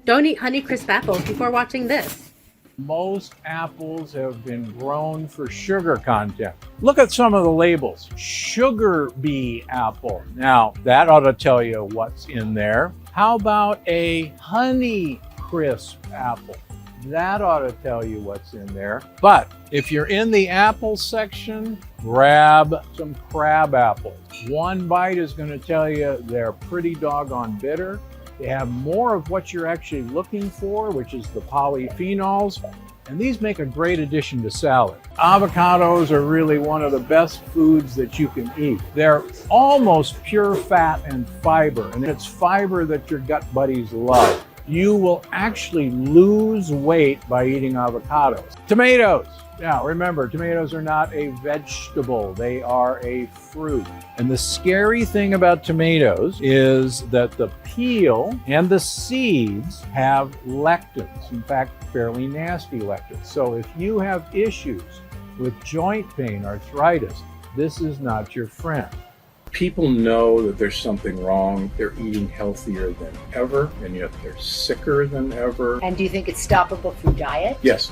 Don't eat Honeycrisp apples before watching this. Most apples have been grown for sugar content. Look at some of the labels. Sugar bee apple. Now, that ought to tell you what's in there. How about a Honeycrisp apple? That ought to tell you what's in there. But if you're in the apple section, grab some crab apples. One bite is going to tell you they're pretty doggone bitter. They have more of what you're actually looking for, which is the polyphenols, and these make a great addition to salad. Avocados are really one of the best foods that you can eat. They're almost pure fat and fiber, and it's fiber that your gut buddies love. You will actually lose weight by eating avocados. Tomatoes. Now, remember, tomatoes are not a vegetable. They are a fruit. And the scary thing about tomatoes is that the peel and the seeds have lectins. In fact, fairly nasty lectins. So if you have issues with joint pain, arthritis, this is not your friend. People know that there's something wrong. They're eating healthier than ever, and yet they're sicker than ever. And do you think it's stoppable through diet? Yes.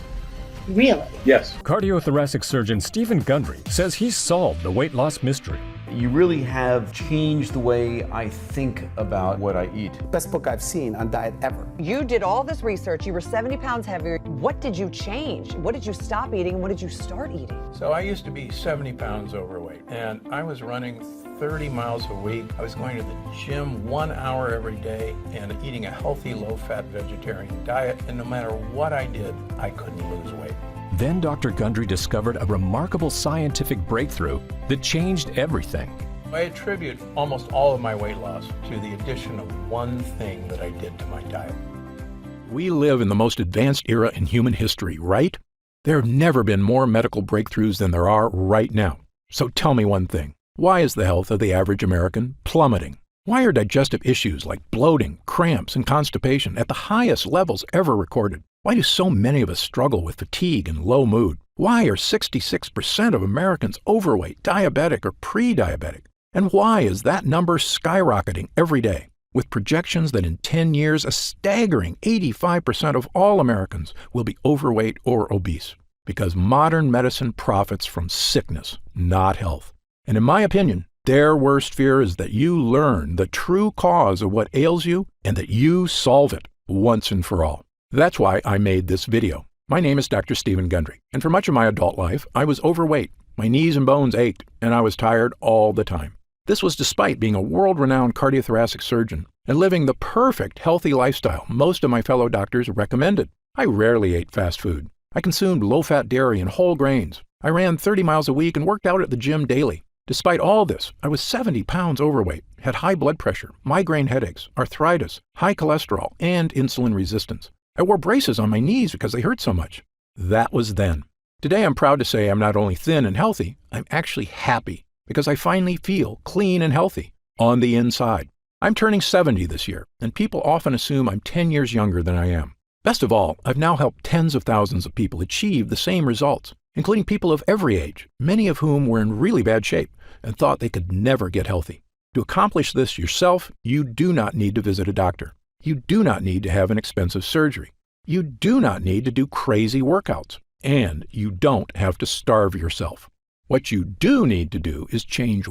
Really? Yes. Cardiothoracic surgeon Stephen Gundry says he's solved the weight loss mystery. You really have changed the way I think about what I eat. Best book I've seen on diet ever. You did all this research. You were 70 pounds heavier. What did you change? What did you stop eating and what did you start eating? So I used to be 70 pounds overweight, and I was running 30 miles a week. I was going to the gym 1 hour every day and eating a healthy, low-fat vegetarian diet. And no matter what I did, I couldn't lose weight. Then Dr. Gundry discovered a remarkable scientific breakthrough that changed everything. I attribute almost all of my weight loss to the addition of one thing that I did to my diet. We live in the most advanced era in human history, right? There have never been more medical breakthroughs than there are right now. So tell me one thing. Why is the health of the average American plummeting? Why are digestive issues like bloating, cramps, and constipation at the highest levels ever recorded? Why do so many of us struggle with fatigue and low mood? Why are 66% of Americans overweight, diabetic, or pre-diabetic? And why is that number skyrocketing every day, with projections that in 10 years, a staggering 85% of all Americans will be overweight or obese? Because modern medicine profits from sickness, not health. And in my opinion, their worst fear is that you learn the true cause of what ails you and that you solve it once and for all. That's why I made this video. My name is Dr. Stephen Gundry, and for much of my adult life, I was overweight. My knees and bones ached, and I was tired all the time. This was despite being a world-renowned cardiothoracic surgeon and living the perfect healthy lifestyle most of my fellow doctors recommended. I rarely ate fast food. I consumed low-fat dairy and whole grains. I ran 30 miles a week and worked out at the gym daily. Despite all this, I was 70 pounds overweight, had high blood pressure, migraine headaches, arthritis, high cholesterol, and insulin resistance. I wore braces on my knees because they hurt so much. That was then. Today, I'm proud to say I'm not only thin and healthy, I'm actually happy because I finally feel clean and healthy on the inside. I'm turning 70 this year, and people often assume I'm 10 years younger than I am. Best of all, I've now helped tens of thousands of people achieve the same results, including people of every age, many of whom were in really bad shape and thought they could never get healthy. To accomplish this yourself, you do not need to visit a doctor. You do not need to have an expensive surgery. You do not need to do crazy workouts. And you don't have to starve yourself. What you do need to do is change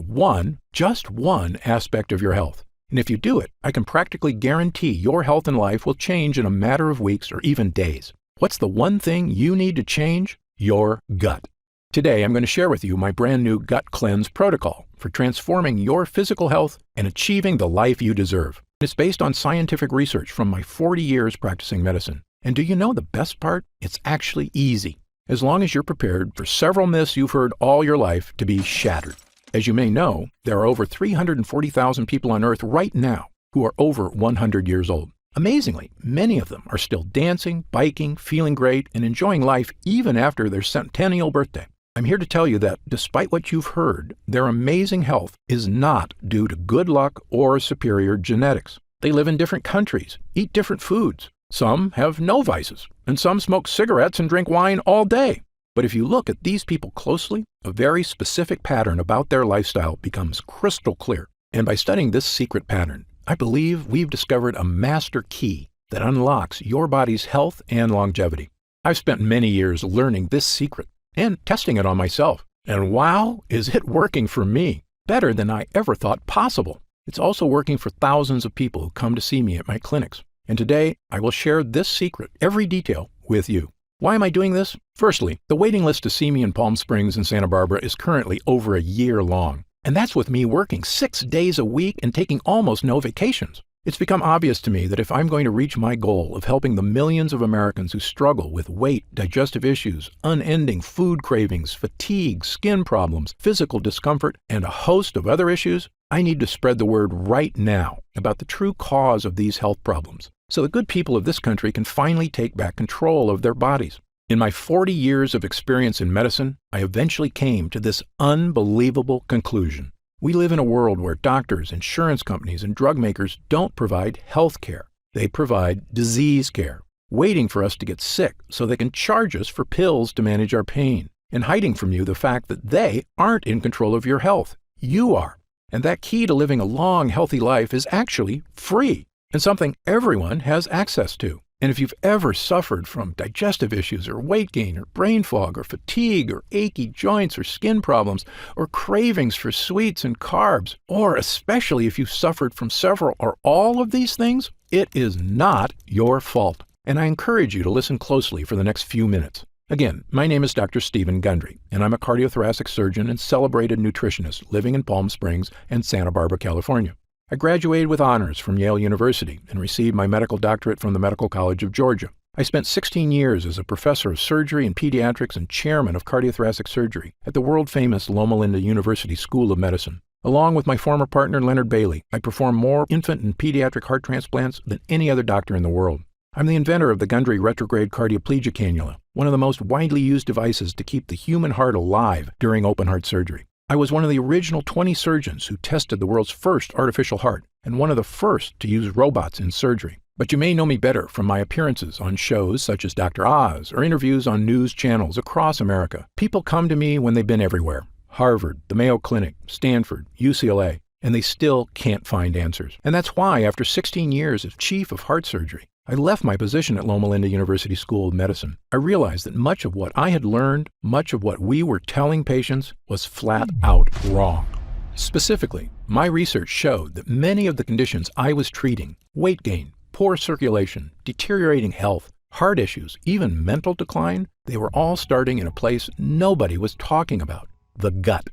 just one aspect of your health. And if you do it, I can practically guarantee your health and life will change in a matter of weeks or even days. What's the one thing you need to change? Your gut. Today, I'm going to share with you my brand new Gut Cleanse protocol for transforming your physical health and achieving the life you deserve. It's based on scientific research from my 40 years practicing medicine. And do you know the best part? It's actually easy, as long as you're prepared for several myths you've heard all your life to be shattered. As you may know, there are over 340,000 people on Earth right now who are over 100 years old. Amazingly, many of them are still dancing, biking, feeling great, and enjoying life even after their centennial birthday. I'm here to tell you that, despite what you've heard, their amazing health is not due to good luck or superior genetics. They live in different countries, eat different foods. Some have no vices, and some smoke cigarettes and drink wine all day. But if you look at these people closely, a very specific pattern about their lifestyle becomes crystal clear. And by studying this secret pattern, I believe we've discovered a master key that unlocks your body's health and longevity. I've spent many years learning this secret and testing it on myself. And wow, is it working for me? Better than I ever thought possible. It's also working for thousands of people who come to see me at my clinics. And today, I will share this secret, every detail, with you. Why am I doing this? Firstly, the waiting list to see me in Palm Springs and Santa Barbara is currently over a year long. And that's with me working 6 days a week and taking almost no vacations. It's become obvious to me that if I'm going to reach my goal of helping the millions of Americans who struggle with weight, digestive issues, unending food cravings, fatigue, skin problems, physical discomfort, and a host of other issues, I need to spread the word right now about the true cause of these health problems, so the good people of this country can finally take back control of their bodies. In my 40 years of experience in medicine, I eventually came to this unbelievable conclusion. We live in a world where doctors, insurance companies, and drug makers don't provide health care. They provide disease care, waiting for us to get sick so they can charge us for pills to manage our pain, and hiding from you the fact that they aren't in control of your health. You are. And that key to living a long, healthy life is actually free and something everyone has access to. And if you've ever suffered from digestive issues or weight gain or brain fog or fatigue or achy joints or skin problems or cravings for sweets and carbs, or especially if you've suffered from several or all of these things, it is not your fault. And I encourage you to listen closely for the next few minutes. Again, my name is Dr. Stephen Gundry, and I'm a cardiothoracic surgeon and celebrated nutritionist living in Palm Springs and Santa Barbara, California. I graduated with honors from Yale University and received my medical doctorate from the Medical College of Georgia. I spent 16 years as a professor of surgery and pediatrics and chairman of cardiothoracic surgery at the world-famous Loma Linda University School of Medicine. Along with my former partner, Leonard Bailey, I performed more infant and pediatric heart transplants than any other doctor in the world. I'm the inventor of the Gundry retrograde cardioplegia cannula, one of the most widely used devices to keep the human heart alive during open heart surgery. I was one of the original 20 surgeons who tested the world's first artificial heart and one of the first to use robots in surgery. But you may know me better from my appearances on shows such as Dr. Oz or interviews on news channels across America. People come to me when they've been everywhere: Harvard, the Mayo Clinic, Stanford, UCLA, and they still can't find answers. And that's why, after 16 years as chief of heart surgery, I left my position at Loma Linda University School of Medicine. I realized that much of what I had learned, much of what we were telling patients, was flat out wrong. Specifically, my research showed that many of the conditions I was treating, weight gain, poor circulation, deteriorating health, heart issues, even mental decline, they were all starting in a place nobody was talking about: the gut.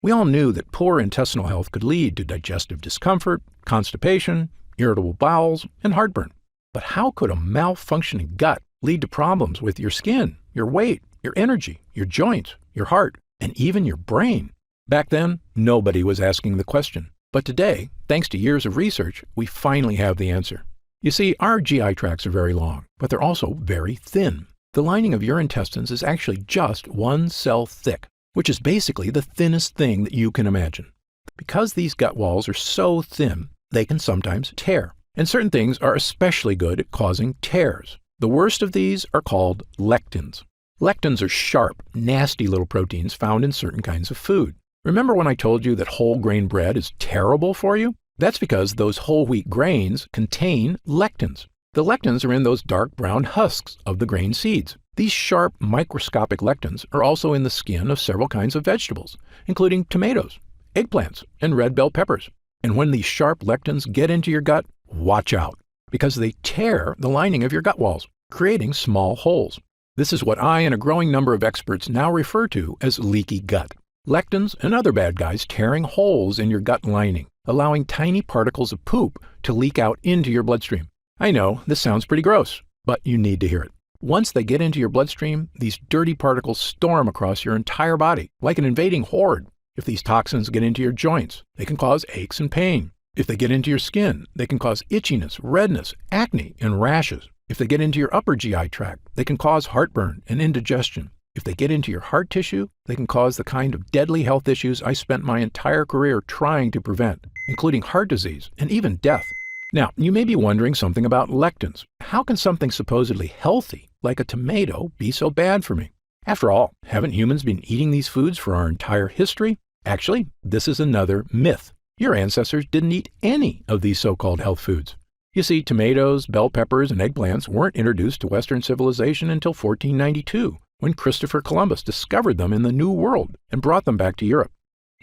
We all knew that poor intestinal health could lead to digestive discomfort, constipation, irritable bowels, and heartburn. But how could a malfunctioning gut lead to problems with your skin, your weight, your energy, your joints, your heart, and even your brain? Back then, nobody was asking the question. But today, thanks to years of research, we finally have the answer. You see, our GI tracts are very long, but they're also very thin. The lining of your intestines is actually just 1 cell thick, which is basically the thinnest thing that you can imagine. Because these gut walls are so thin, they can sometimes tear. And certain things are especially good at causing tears. The worst of these are called lectins. Lectins are sharp, nasty little proteins found in certain kinds of food. Remember when I told you that whole grain bread is terrible for you? That's because those whole wheat grains contain lectins. The lectins are in those dark brown husks of the grain seeds. These sharp, microscopic lectins are also in the skin of several kinds of vegetables, including tomatoes, eggplants, and red bell peppers. And when these sharp lectins get into your gut, watch out, because they tear the lining of your gut walls, creating small holes. This is what I and a growing number of experts now refer to as leaky gut. Lectins and other bad guys tearing holes in your gut lining, allowing tiny particles of poop to leak out into your bloodstream. I know, this sounds pretty gross, but you need to hear it. Once they get into your bloodstream, these dirty particles storm across your entire body like an invading horde. If these toxins get into your joints, they can cause aches and pain. If they get into your skin, they can cause itchiness, redness, acne, and rashes. If they get into your upper GI tract, they can cause heartburn and indigestion. If they get into your heart tissue, they can cause the kind of deadly health issues I spent my entire career trying to prevent, including heart disease and even death. Now, you may be wondering something about lectins. How can something supposedly healthy, like a tomato, be so bad for me? After all, haven't humans been eating these foods for our entire history? Actually, this is another myth. Your ancestors didn't eat any of these so-called health foods. You see, tomatoes, bell peppers, and eggplants weren't introduced to Western civilization until 1492, when Christopher Columbus discovered them in the New World and brought them back to Europe.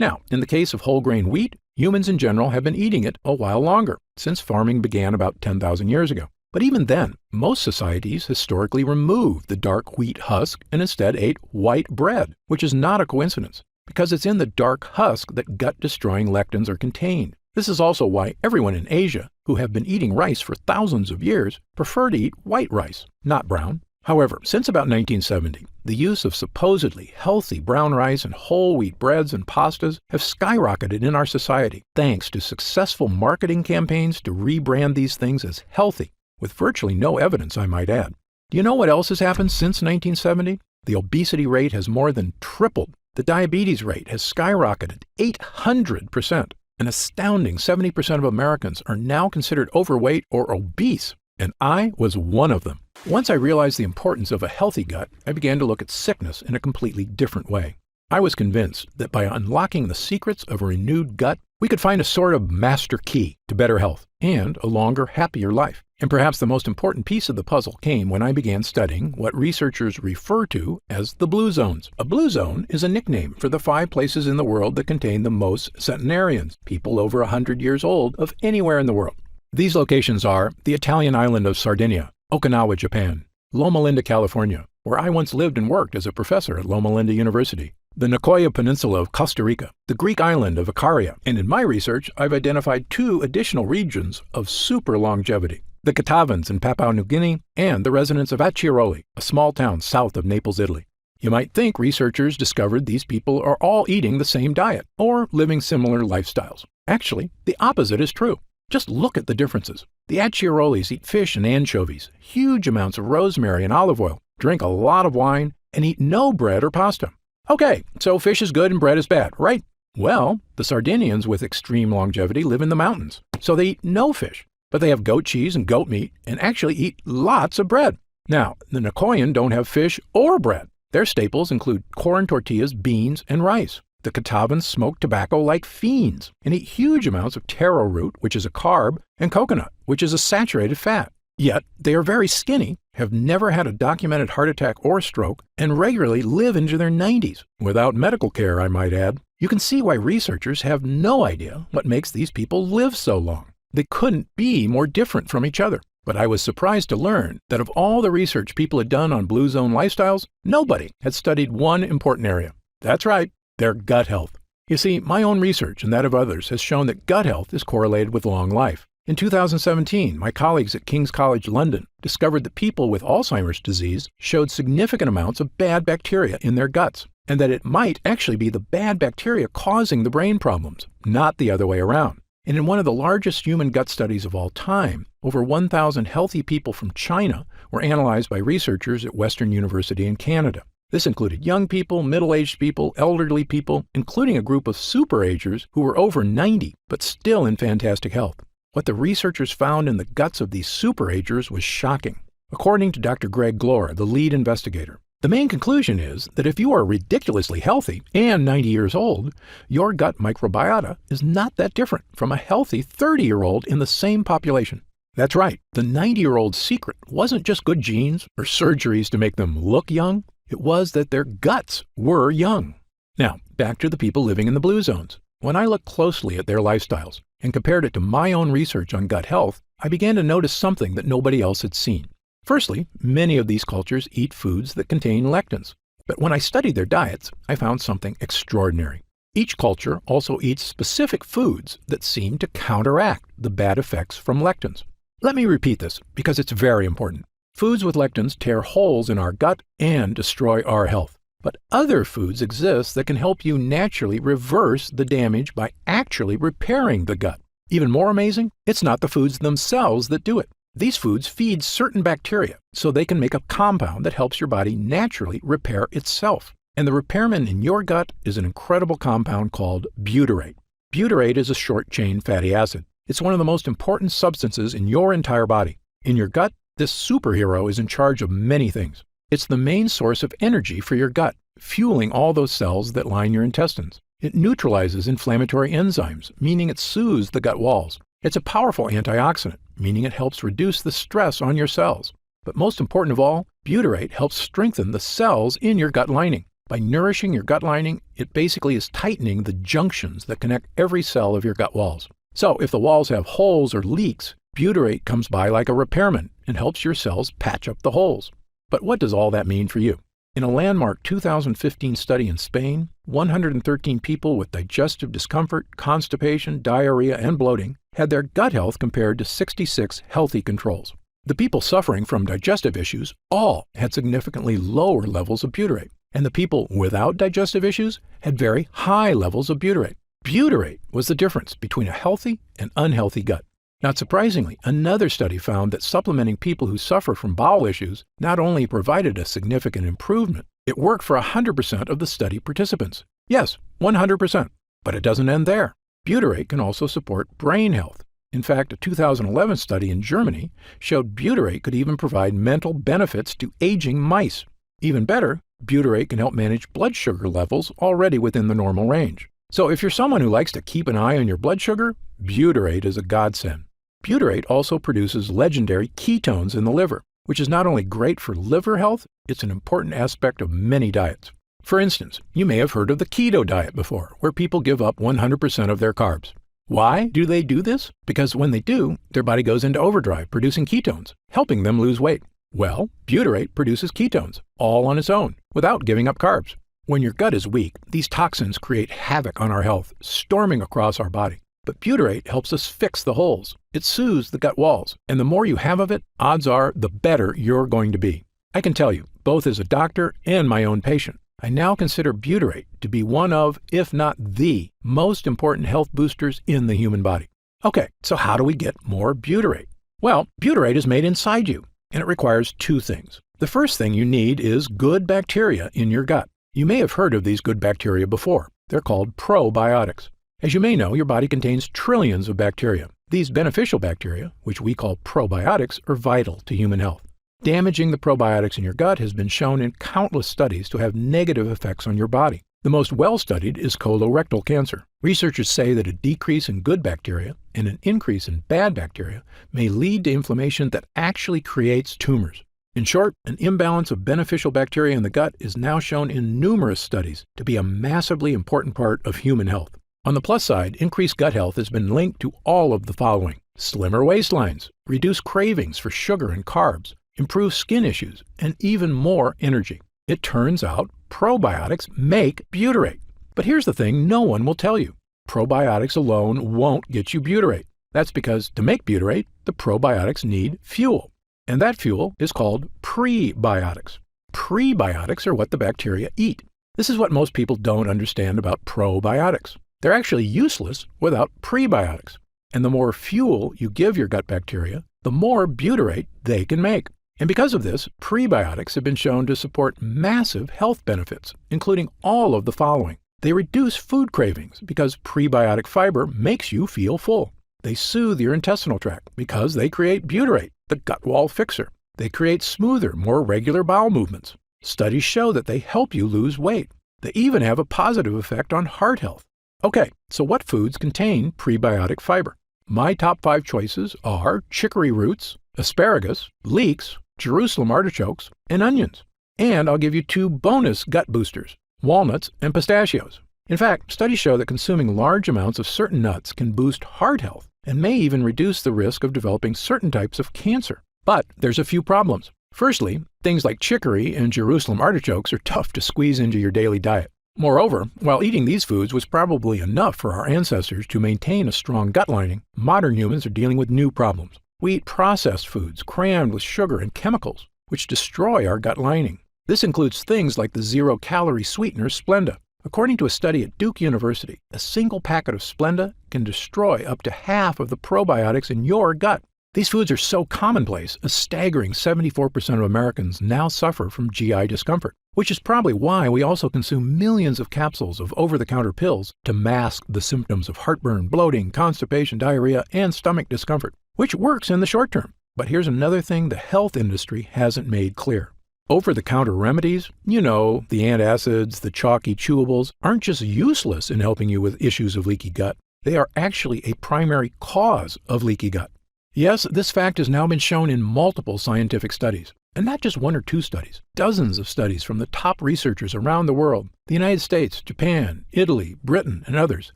Now, in the case of whole grain wheat, humans in general have been eating it a while longer, since farming began about 10,000 years ago. But even then, most societies historically removed the dark wheat husk and instead ate white bread, which is not a coincidence, because it's in the dark husk that gut-destroying lectins are contained. This is also why everyone in Asia, who have been eating rice for thousands of years, prefer to eat white rice, not brown. However, since about 1970, the use of supposedly healthy brown rice and whole wheat breads and pastas have skyrocketed in our society, thanks to successful marketing campaigns to rebrand these things as healthy, with virtually no evidence, I might add. Do you know what else has happened since 1970? The obesity rate has more than tripled. The diabetes rate has skyrocketed 800%. An astounding 70% of Americans are now considered overweight or obese, and I was one of them. Once I realized the importance of a healthy gut, I began to look at sickness in a completely different way. I was convinced that by unlocking the secrets of a renewed gut, we could find a sort of master key to better health and a longer, happier life. And perhaps the most important piece of the puzzle came when I began studying what researchers refer to as the blue zones. A blue zone is a nickname for the 5 places in the world that contain the most centenarians, people over 100 years old, of anywhere in the world. These locations are the Italian island of Sardinia, Okinawa, Japan, Loma Linda, California, where I once lived and worked as a professor at Loma Linda University, the Nicoya Peninsula of Costa Rica, the Greek island of Icaria, and in my research, I've identified 2 additional regions of super longevity, the Katavans in Papua New Guinea, and the residents of Acciaroli, a small town south of Naples, Italy. You might think researchers discovered these people are all eating the same diet or living similar lifestyles. Actually, the opposite is true. Just look at the differences. The Acciarolis eat fish and anchovies, huge amounts of rosemary and olive oil, drink a lot of wine, and eat no bread or pasta. Okay, so fish is good and bread is bad, right? Well, the Sardinians with extreme longevity live in the mountains, so they eat no fish, but they have goat cheese and goat meat and actually eat lots of bread. Now, the Nicoyan don't have fish or bread. Their staples include corn tortillas, beans, and rice. The Katavans smoke tobacco like fiends and eat huge amounts of taro root, which is a carb, and coconut, which is a saturated fat. Yet, they are very skinny, have never had a documented heart attack or stroke, and regularly live into their 90s, without medical care, I might add. You can see why researchers have no idea what makes these people live so long. They couldn't be more different from each other. But I was surprised to learn that of all the research people had done on blue zone lifestyles, nobody had studied one important area. That's right, their gut health. You see, my own research and that of others has shown that gut health is correlated with long life. In 2017, my colleagues at King's College London discovered that people with Alzheimer's disease showed significant amounts of bad bacteria in their guts, and that it might actually be the bad bacteria causing the brain problems, not the other way around. And in one of the largest human gut studies of all time, over 1,000 healthy people from China were analyzed by researchers at Western University in Canada. This included young people, middle-aged people, elderly people, including a group of super-agers who were over 90 but still in fantastic health. What the researchers found in the guts of these super-agers was shocking. According to Dr. Greg Glore, the lead investigator, the main conclusion is that if you are ridiculously healthy and 90 years old, your gut microbiota is not that different from a healthy 30-year-old in the same population. That's right, the 90-year-old's secret wasn't just good genes or surgeries to make them look young, it was that their guts were young. Now, back to the people living in the blue zones. When I looked closely at their lifestyles and compared it to my own research on gut health, I began to notice something that nobody else had seen. Firstly, many of these cultures eat foods that contain lectins. But when I studied their diets, I found something extraordinary. Each culture also eats specific foods that seem to counteract the bad effects from lectins. Let me repeat this because it's very important. Foods with lectins tear holes in our gut and destroy our health. But other foods exist that can help you naturally reverse the damage by actually repairing the gut. Even more amazing, it's not the foods themselves that do it. These foods feed certain bacteria so they can make a compound that helps your body naturally repair itself. And the repairman in your gut is an incredible compound called butyrate. Butyrate is a short-chain fatty acid. It's one of the most important substances in your entire body. In your gut, this superhero is in charge of many things. It's the main source of energy for your gut, fueling all those cells that line your intestines. It neutralizes inflammatory enzymes, meaning it soothes the gut walls. It's a powerful antioxidant, meaning it helps reduce the stress on your cells. But most important of all, butyrate helps strengthen the cells in your gut lining. By nourishing your gut lining, it basically is tightening the junctions that connect every cell of your gut walls. So if the walls have holes or leaks, butyrate comes by like a repairman and helps your cells patch up the holes. But what does all that mean for you? In a landmark 2015 study in Spain, 113 people with digestive discomfort, constipation, diarrhea, and bloating had their gut health compared to 66 healthy controls. The people suffering from digestive issues all had significantly lower levels of butyrate, and the people without digestive issues had very high levels of butyrate. Butyrate was the difference between a healthy and unhealthy gut. Not surprisingly, another study found that supplementing people who suffer from bowel issues not only provided a significant improvement, it worked for 100% of the study participants. Yes, 100%. But it doesn't end there. Butyrate can also support brain health. In fact, a 2011 study in Germany showed butyrate could even provide mental benefits to aging mice. Even better, butyrate can help manage blood sugar levels already within the normal range. So if you're someone who likes to keep an eye on your blood sugar, butyrate is a godsend. Butyrate also produces legendary ketones in the liver, which is not only great for liver health, it's an important aspect of many diets. For instance, you may have heard of the keto diet before, where people give up 100% of their carbs. Why do they do this? Because when they do, their body goes into overdrive producing ketones, helping them lose weight. Well, butyrate produces ketones, all on its own, without giving up carbs. When your gut is weak, these toxins create havoc on our health, storming across our body. But butyrate helps us fix the holes. It soothes the gut walls, and the more you have of it, odds are the better you're going to be. I can tell you, both as a doctor and my own patient, I now consider butyrate to be one of, if not the, most important health boosters in the human body. Okay, so how do we get more butyrate? Well, butyrate is made inside you, and it requires two things. The first thing you need is good bacteria in your gut. You may have heard of these good bacteria before. They're called probiotics. As you may know, your body contains trillions of bacteria. These beneficial bacteria, which we call probiotics, are vital to human health. Damaging the probiotics in your gut has been shown in countless studies to have negative effects on your body. The most well-studied is colorectal cancer. Researchers say that a decrease in good bacteria and an increase in bad bacteria may lead to inflammation that actually creates tumors. In short, an imbalance of beneficial bacteria in the gut is now shown in numerous studies to be a massively important part of human health. On the plus side, increased gut health has been linked to all of the following: slimmer waistlines, reduced cravings for sugar and carbs, improved skin issues, and even more energy. It turns out probiotics make butyrate. But here's the thing no one will tell you. Probiotics alone won't get you butyrate. That's because to make butyrate, the probiotics need fuel. And that fuel is called prebiotics. Prebiotics are what the bacteria eat. This is what most people don't understand about probiotics. They're actually useless without prebiotics. And the more fuel you give your gut bacteria, the more butyrate they can make. And because of this, prebiotics have been shown to support massive health benefits, including all of the following. They reduce food cravings because prebiotic fiber makes you feel full. They soothe your intestinal tract because they create butyrate, the gut wall fixer. They create smoother, more regular bowel movements. Studies show that they help you lose weight. They even have a positive effect on heart health. Okay, so what foods contain prebiotic fiber? My top 5 choices are chicory roots, asparagus, leeks, Jerusalem artichokes, and onions. And I'll give you 2 bonus gut boosters, walnuts and pistachios. In fact, studies show that consuming large amounts of certain nuts can boost heart health and may even reduce the risk of developing certain types of cancer. But there's a few problems. Firstly, things like chicory and Jerusalem artichokes are tough to squeeze into your daily diet. Moreover, while eating these foods was probably enough for our ancestors to maintain a strong gut lining, modern humans are dealing with new problems. We eat processed foods crammed with sugar and chemicals, which destroy our gut lining. This includes things like the zero-calorie sweetener Splenda. According to a study at Duke University, a single packet of Splenda can destroy up to half of the probiotics in your gut. These foods are so commonplace, a staggering 74% of Americans now suffer from GI discomfort, which is probably why we also consume millions of capsules of over-the-counter pills to mask the symptoms of heartburn, bloating, constipation, diarrhea, and stomach discomfort, which works in the short term. But here's another thing the health industry hasn't made clear. Over-the-counter remedies, the antacids, the chalky chewables, aren't just useless in helping you with issues of leaky gut. They are actually a primary cause of leaky gut. Yes, this fact has now been shown in multiple scientific studies, and not just one or two studies. Dozens of studies from the top researchers around the world, the United States, Japan, Italy, Britain, and others,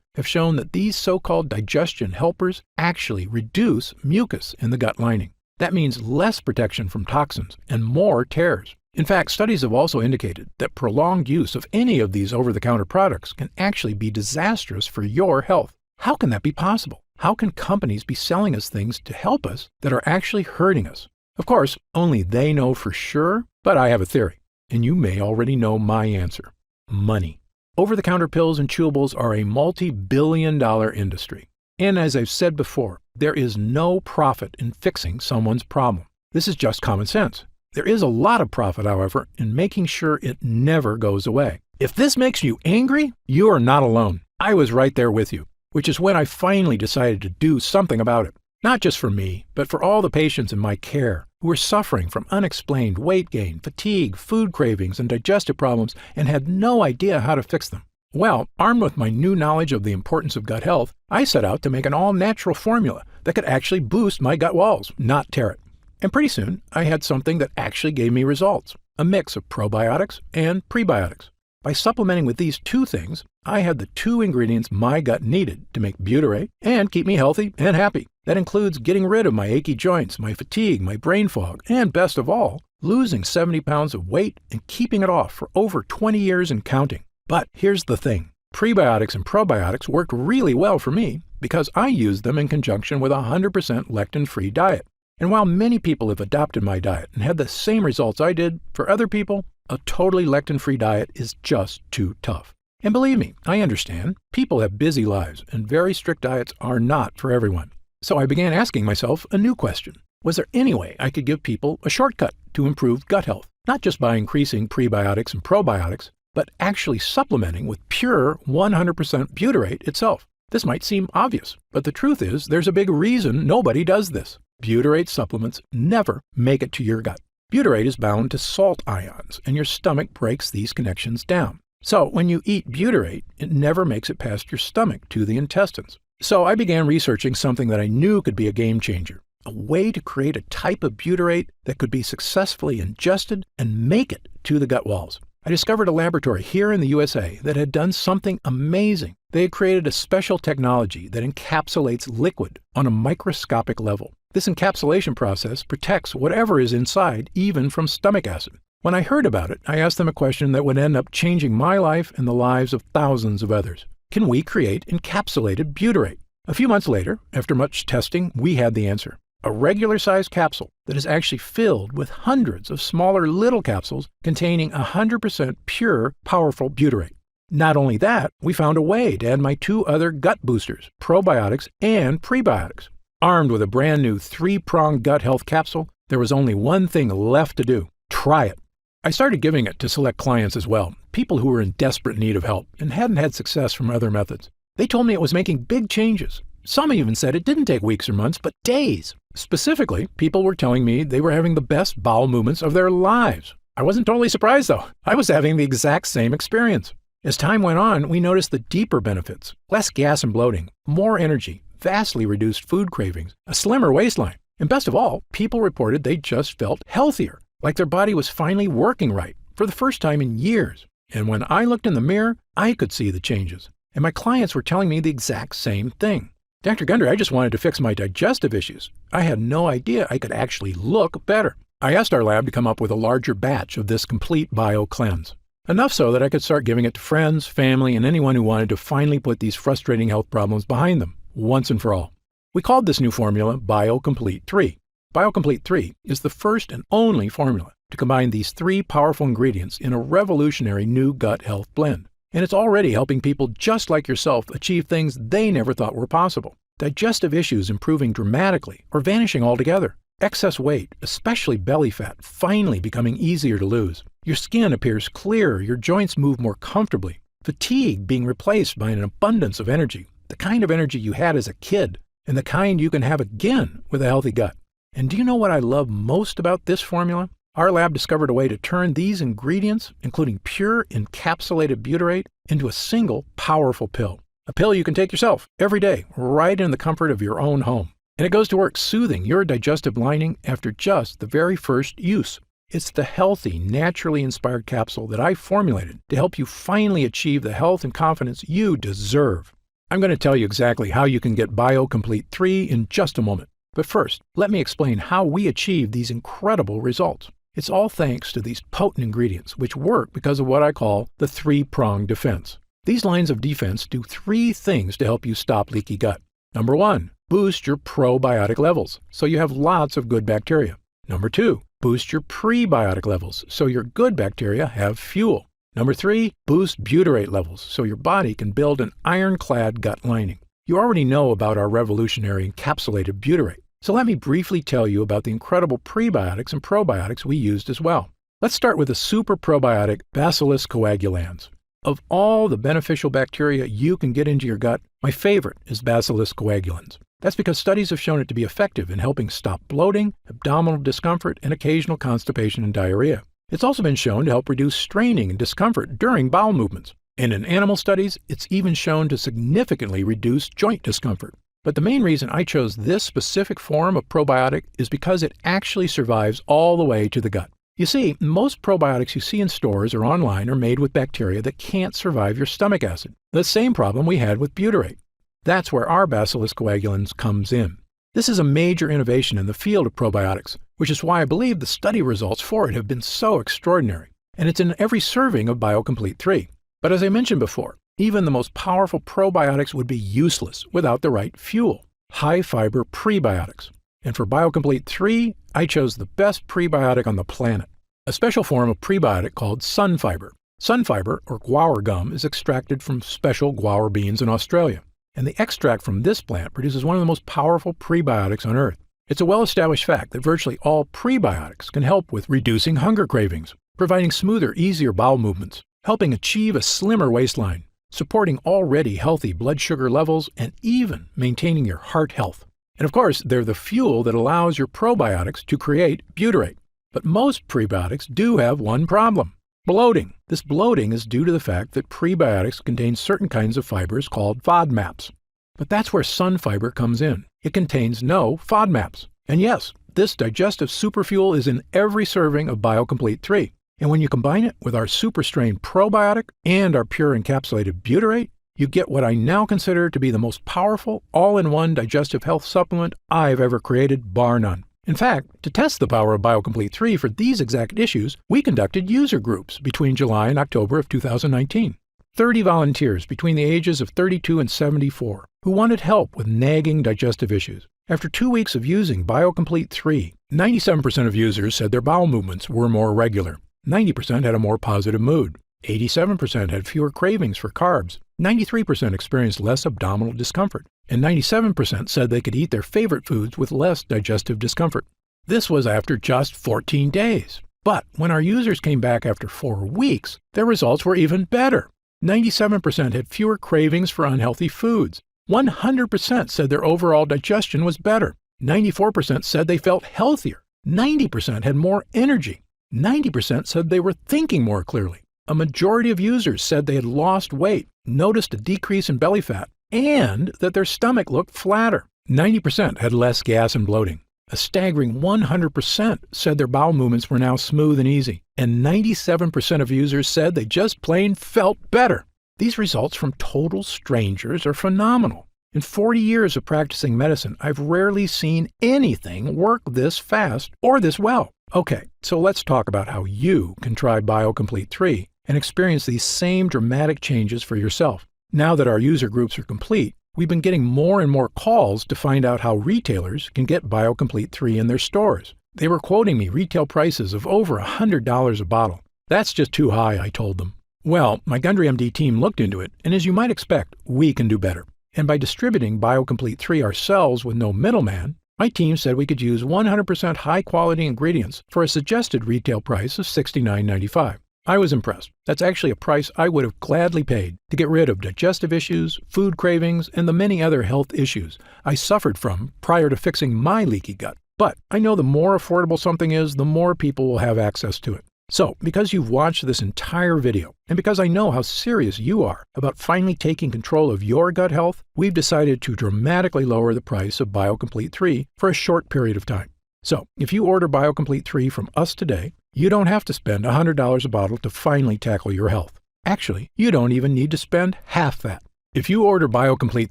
have shown that these so-called digestion helpers actually reduce mucus in the gut lining. That means less protection from toxins and more tears. In fact, studies have also indicated that prolonged use of any of these over-the-counter products can actually be disastrous for your health. How can that be possible? How can companies be selling us things to help us that are actually hurting us? Of course, only they know for sure, but I have a theory, and you may already know my answer. Money. Over-the-counter pills and chewables are a multi-billion-dollar industry. And as I've said before, there is no profit in fixing someone's problem. This is just common sense. There is a lot of profit, however, in making sure it never goes away. If this makes you angry, you are not alone. I was right there with you, which is when I finally decided to do something about it. Not just for me, but for all the patients in my care who were suffering from unexplained weight gain, fatigue, food cravings, and digestive problems and had no idea how to fix them. Well, armed with my new knowledge of the importance of gut health, I set out to make an all-natural formula that could actually boost my gut walls, not tear it. And pretty soon, I had something that actually gave me results, a mix of probiotics and prebiotics. By supplementing with these two things, I had the two ingredients my gut needed to make butyrate and keep me healthy and happy. That includes getting rid of my achy joints, my fatigue, my brain fog, and best of all, losing 70 pounds of weight and keeping it off for over 20 years and counting. But here's the thing. Prebiotics and probiotics worked really well for me because I used them in conjunction with a 100% lectin-free diet. And while many people have adopted my diet and had the same results I did, for other people, a totally lectin-free diet is just too tough. And believe me, I understand. People have busy lives, and very strict diets are not for everyone. So I began asking myself a new question. Was there any way I could give people a shortcut to improved gut health? Not just by increasing prebiotics and probiotics, but actually supplementing with pure 100% butyrate itself. This might seem obvious, but the truth is there's a big reason nobody does this. Butyrate supplements never make it to your gut. Butyrate is bound to salt ions, and your stomach breaks these connections down. So when you eat butyrate, it never makes it past your stomach to the intestines. So I began researching something that I knew could be a game changer, a way to create a type of butyrate that could be successfully ingested and make it to the gut walls. I discovered a laboratory here in the USA that had done something amazing. They had created a special technology that encapsulates liquid on a microscopic level. This encapsulation process protects whatever is inside, even from stomach acid. When I heard about it, I asked them a question that would end up changing my life and the lives of thousands of others. Can we create encapsulated butyrate? A few months later, after much testing, we had the answer. A regular-sized capsule that is actually filled with hundreds of smaller little capsules containing 100% pure, powerful butyrate. Not only that, we found a way to add my two other gut boosters, probiotics and prebiotics. Armed with a brand new 3-pronged gut health capsule, there was only one thing left to do. Try it. I started giving it to select clients as well, people who were in desperate need of help and hadn't had success from other methods. They told me it was making big changes. Some even said it didn't take weeks or months, but days. Specifically, people were telling me they were having the best bowel movements of their lives. I wasn't totally surprised, though. I was having the exact same experience. As time went on, we noticed the deeper benefits: less gas and bloating, more energy, vastly reduced food cravings, a slimmer waistline, and best of all, people reported they just felt healthier, like their body was finally working right for the first time in years. And when I looked in the mirror, I could see the changes. And my clients were telling me the exact same thing. Dr. Gundry, I just wanted to fix my digestive issues. I had no idea I could actually look better. I asked our lab to come up with a larger batch of this complete bio cleanse. Enough so that I could start giving it to friends, family, and anyone who wanted to finally put these frustrating health problems behind them, once and for all. We called this new formula BioComplete 3. BioComplete 3 is the first and only formula to combine these 3 powerful ingredients in a revolutionary new gut health blend. And it's already helping people just like yourself achieve things they never thought were possible. Digestive issues improving dramatically or vanishing altogether. Excess weight, especially belly fat, finally becoming easier to lose. Your skin appears clearer, your joints move more comfortably. Fatigue being replaced by an abundance of energy, the kind of energy you had as a kid, and the kind you can have again with a healthy gut. And do you know what I love most about this formula? Our lab discovered a way to turn these ingredients, including pure encapsulated butyrate, into a single powerful pill. a pill you can take yourself every day, right in the comfort of your own home. And it goes to work soothing your digestive lining after just the very first use. It's the healthy, naturally inspired capsule that I formulated to help you finally achieve the health and confidence you deserve. I'm going to tell you exactly how you can get BioComplete 3 in just a moment. But first, let me explain how we achieve these incredible results. It's all thanks to these potent ingredients, which work because of what I call the three-pronged defense. These lines of defense do three things to help you stop leaky gut. Number 1, boost your probiotic levels, so you have lots of good bacteria. Number 2, boost your prebiotic levels, so your good bacteria have fuel. Number 3, boost butyrate levels, so your body can build an ironclad gut lining. You already know about our revolutionary encapsulated butyrate, so let me briefly tell you about the incredible prebiotics and probiotics we used as well. Let's start with the super probiotic Bacillus coagulans. Of all the beneficial bacteria you can get into your gut, my favorite is Bacillus coagulans. That's because studies have shown it to be effective in helping stop bloating, abdominal discomfort, and occasional constipation and diarrhea. It's also been shown to help reduce straining and discomfort during bowel movements. And in animal studies, it's even shown to significantly reduce joint discomfort. But the main reason I chose this specific form of probiotic is because it actually survives all the way to the gut. You see, most probiotics you see in stores or online are made with bacteria that can't survive your stomach acid, the same problem we had with butyrate. That's where our Bacillus coagulans comes in. This is a major innovation in the field of probiotics, which is why I believe the study results for it have been so extraordinary. And it's in every serving of BioComplete 3. But as I mentioned before, even the most powerful probiotics would be useless without the right fuel, high-fiber prebiotics. And for BioComplete 3, I chose the best prebiotic on the planet, a special form of prebiotic called sunfiber. Sunfiber, or guar gum, is extracted from special guar beans in Australia. And the extract from this plant produces one of the most powerful prebiotics on Earth. It's a well-established fact that virtually all prebiotics can help with reducing hunger cravings, providing smoother, easier bowel movements, helping achieve a slimmer waistline, supporting already healthy blood sugar levels, and even maintaining your heart health. And of course, they're the fuel that allows your probiotics to create butyrate. But most prebiotics do have one problem: bloating. This bloating is due to the fact that prebiotics contain certain kinds of fibers called FODMAPs. But that's where sunfiber comes in. It contains no FODMAPs. And yes, this digestive superfuel is in every serving of BioComplete 3. And when you combine it with our super strain probiotic and our pure encapsulated butyrate, you get what I now consider to be the most powerful all-in-one digestive health supplement I've ever created, bar none. In fact, to test the power of BioComplete 3 for these exact issues, we conducted user groups between July and October of 2019. 30 volunteers between the ages of 32 and 74 who wanted help with nagging digestive issues. After 2 weeks of using BioComplete 3, 97% of users said their bowel movements were more regular. 90% had a more positive mood. 87% had fewer cravings for carbs. 93% experienced less abdominal discomfort. And 97% said they could eat their favorite foods with less digestive discomfort. This was after just 14 days. But when our users came back after 4 weeks, their results were even better. 97% had fewer cravings for unhealthy foods. 100% said their overall digestion was better. 94% said they felt healthier. 90% had more energy. 90% said they were thinking more clearly. A majority of users said they had lost weight, noticed a decrease in belly fat, and that their stomach looked flatter. 90% had less gas and bloating. A staggering 100% said their bowel movements were now smooth and easy. And 97% of users said they just plain felt better. These results from total strangers are phenomenal. In 40 years of practicing medicine, I've rarely seen anything work this fast or this well. Okay, so let's talk about how you can try BioComplete 3 and experience these same dramatic changes for yourself. Now that our user groups are complete, we've been getting more and more calls to find out how retailers can get BioComplete 3 in their stores. They were quoting me retail prices of over $100 a bottle. That's just too high, I told them. Well, my Gundry MD team looked into it, and as you might expect, we can do better. And by distributing BioComplete 3 ourselves with no middleman, my team said we could use 100% high-quality ingredients for a suggested retail price of $69.95. I was impressed. That's actually a price I would have gladly paid to get rid of digestive issues, food cravings, and the many other health issues I suffered from prior to fixing my leaky gut. But I know the more affordable something is, the more people will have access to it. So, because you've watched this entire video, and because I know how serious you are about finally taking control of your gut health, we've decided to dramatically lower the price of BioComplete 3 for a short period of time. So, if you order BioComplete 3 from us today, you don't have to spend $100 a bottle to finally tackle your health. Actually, you don't even need to spend half that. If you order BioComplete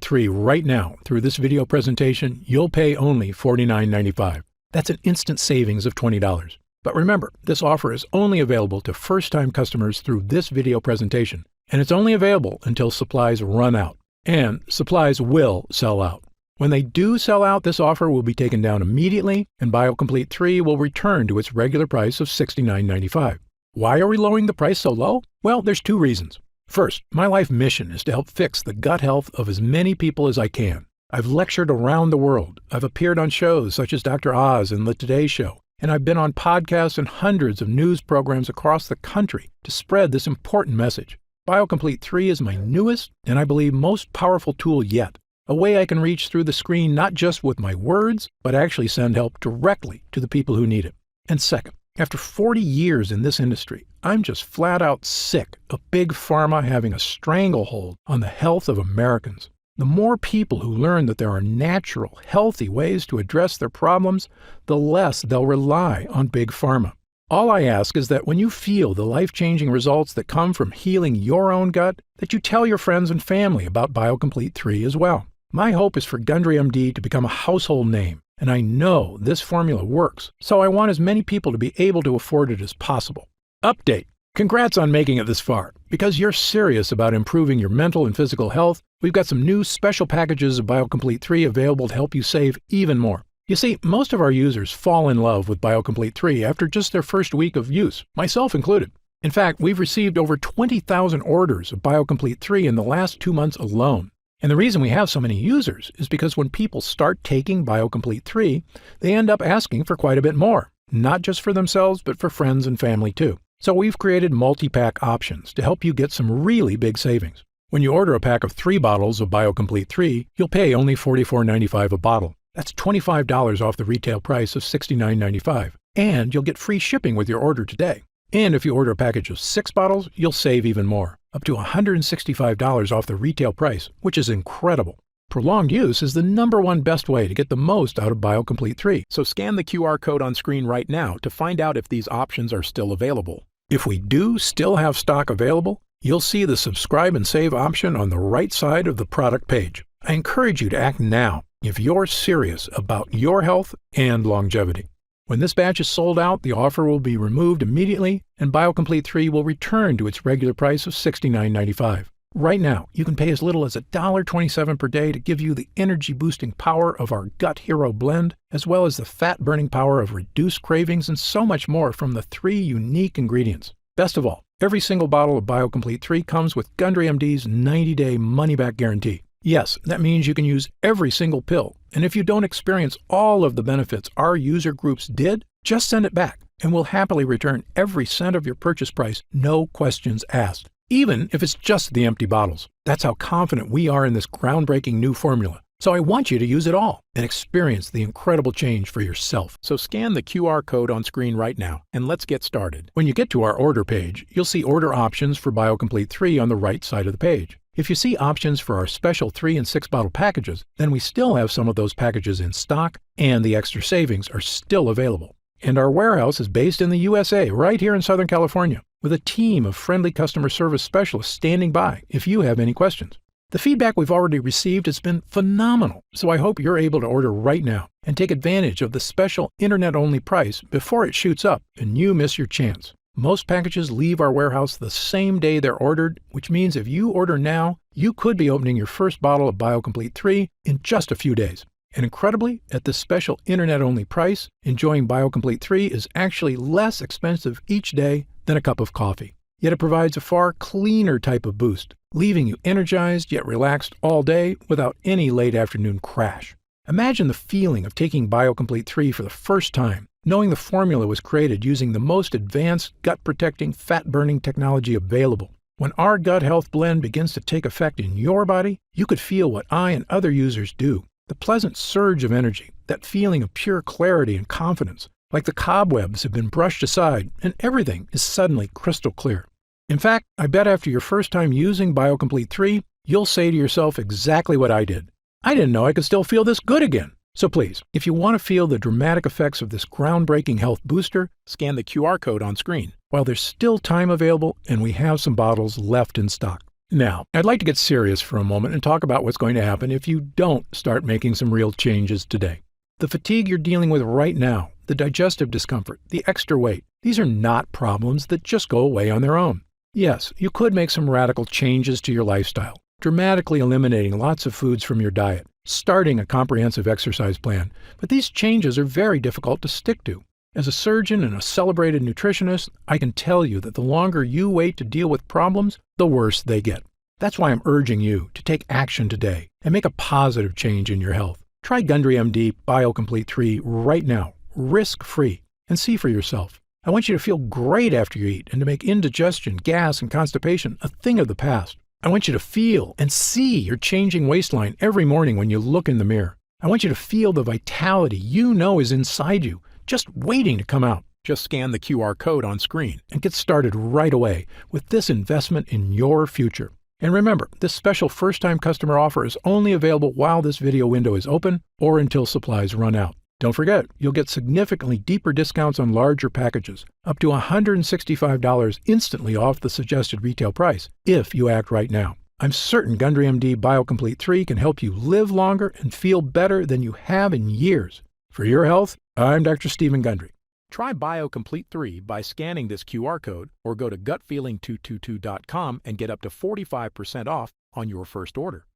3 right now through this video presentation, you'll pay only $49.95. That's an instant savings of $20. But remember, this offer is only available to first-time customers through this video presentation, and it's only available until supplies run out. And supplies will sell out. When they do sell out, this offer will be taken down immediately, and BioComplete 3 will return to its regular price of $69.95. Why are we lowering the price so low? Well, there's two reasons. First, my life mission is to help fix the gut health of as many people as I can. I've lectured around the world. I've appeared on shows such as Dr. Oz and The Today Show. And I've been on podcasts and hundreds of news programs across the country to spread this important message. BioComplete 3 is my newest and I believe most powerful tool yet, a way I can reach through the screen not just with my words, but actually send help directly to the people who need it. And second, after 40 years in this industry, I'm just flat out sick of Big Pharma having a stranglehold on the health of Americans. The more people who learn that there are natural, healthy ways to address their problems, the less they'll rely on Big Pharma. All I ask is that when you feel the life-changing results that come from healing your own gut, that you tell your friends and family about BioComplete 3 as well. My hope is for Gundry MD to become a household name, and I know this formula works, so I want as many people to be able to afford it as possible. Update. Congrats on making it this far. Because you're serious about improving your mental and physical health, we've got some new special packages of BioComplete 3 available to help you save even more. You see, most of our users fall in love with BioComplete 3 after just their first week of use, myself included. In fact, we've received over 20,000 orders of BioComplete 3 in the last 2 months alone. And the reason we have so many users is because when people start taking BioComplete 3, they end up asking for quite a bit more, not just for themselves, but for friends and family too. So we've created multi-pack options to help you get some really big savings. When you order a pack of 3 bottles of BioComplete 3, you'll pay only $44.95 a bottle. That's $25 off the retail price of $69.95. And you'll get free shipping with your order today. And if you order a package of 6 bottles, you'll save even more, up to $165 off the retail price, which is incredible. Prolonged use is the #1 best way to get the most out of BioComplete 3. So scan the QR code on screen right now to find out if these options are still available. If we do still have stock available, you'll see the subscribe and save option on the right side of the product page. I encourage you to act now if you're serious about your health and longevity. When this batch is sold out, the offer will be removed immediately and BioComplete 3 will return to its regular price of $69.95. Right now, you can pay as little as $1.27 per day to give you the energy-boosting power of our Gut Hero blend, as well as the fat-burning power of reduced cravings and so much more from the 3 unique ingredients. Best of all, every single bottle of BioComplete 3 comes with Gundry MD's 90-day money-back guarantee. Yes, that means you can use every single pill, and if you don't experience all of the benefits our user groups did, just send it back, and we'll happily return every cent of your purchase price, no questions asked. Even if it's just the empty bottles. That's how confident we are in this groundbreaking new formula. So I want you to use it all and experience the incredible change for yourself. So scan the QR code on screen right now and let's get started. When you get to our order page, you'll see order options for BioComplete 3 on the right side of the page. If you see options for our special 3 and 6 bottle packages, then we still have some of those packages in stock and the extra savings are still available. And our warehouse is based in the USA, right here in Southern California, with a team of friendly customer service specialists standing by if you have any questions. The feedback we've already received has been phenomenal, so I hope you're able to order right now and take advantage of the special internet-only price before it shoots up and you miss your chance. Most packages leave our warehouse the same day they're ordered, which means if you order now, you could be opening your first bottle of BioComplete 3 in just a few days. And incredibly, at this special internet-only price, enjoying BioComplete 3 is actually less expensive each day than a cup of coffee. Yet it provides a far cleaner type of boost, leaving you energized yet relaxed all day without any late afternoon crash. Imagine the feeling of taking BioComplete 3 for the first time, knowing the formula was created using the most advanced gut-protecting, fat-burning technology available. When our gut health blend begins to take effect in your body, you could feel what I and other users do. The pleasant surge of energy, that feeling of pure clarity and confidence, Like the cobwebs have been brushed aside and everything is suddenly crystal clear. In fact, I bet after your first time using BioComplete 3, you'll say to yourself exactly what I did. I didn't know I could still feel this good again. So please, if you want to feel the dramatic effects of this groundbreaking health booster, scan the QR code on screen while there's still time available and we have some bottles left in stock. Now, I'd like to get serious for a moment and talk about what's going to happen if you don't start making some real changes today. The fatigue you're dealing with right now, the digestive discomfort, the extra weight, these are not problems that just go away on their own. Yes, you could make some radical changes to your lifestyle, dramatically eliminating lots of foods from your diet, starting a comprehensive exercise plan, but these changes are very difficult to stick to. As a surgeon and a celebrated nutritionist, I can tell you that the longer you wait to deal with problems, the worse they get. That's why I'm urging you to take action today and make a positive change in your health. Try Gundry MD BioComplete 3 right now, risk-free, and see for yourself. I want you to feel great after you eat and to make indigestion, gas, and constipation a thing of the past. I want you to feel and see your changing waistline every morning when you look in the mirror. I want you to feel the vitality you know is inside you, just waiting to come out. Just scan the QR code on screen and get started right away with this investment in your future. And remember, this special first-time customer offer is only available while this video window is open or until supplies run out. Don't forget, you'll get significantly deeper discounts on larger packages, up to $165 instantly off the suggested retail price, if you act right now. I'm certain Gundry MD BioComplete 3 can help you live longer and feel better than you have in years. For your health, I'm Dr. Stephen Gundry. Try BioComplete 3 by scanning this QR code or go to gutfeeling222.com and get up to 45% off on your first order.